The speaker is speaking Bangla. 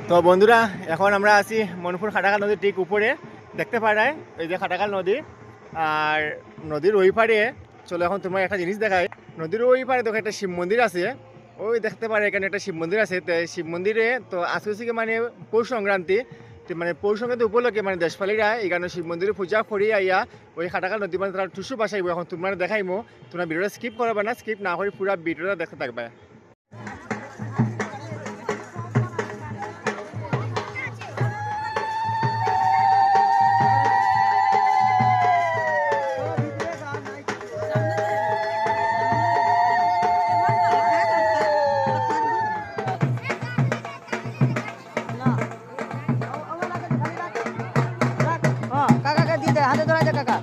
তো বন্ধুরা, এখন আমরা আছি মনপুর খাটাকাল নদীর ঠিক উপরে। দেখতে পারায় এই যে খাটাকাল নদী, আর নদীর ওই পারে চলো এখন তোমার একটা জিনিস দেখায়। নদীর ওই পারে দেখো একটা শিব মন্দির আছে। ওই দেখতে পারে এখানে একটা শিব মন্দির আছে। তো এই শিব মন্দিরে তো আজকে হচ্ছে কি মানে পৌষ সংক্রান্তি, তো মানে পৌষ সংক্রান্তি উপলক্ষে মানে দেশপালীরা এখানে শিব মন্দিরে পূজা করি আইয়া ওই খাটাকাল নদী মানে তারা টুসু বাসাইব। এখন তোমরা দেখাইমো, তোমরা ভিডিওটা স্কিপ করবে না, স্কিপ না করে পুরো ভিডিওটা দেখতে থাকবে। কাকাকে দিয়ে দে, হাতে ধরা যা কাকা।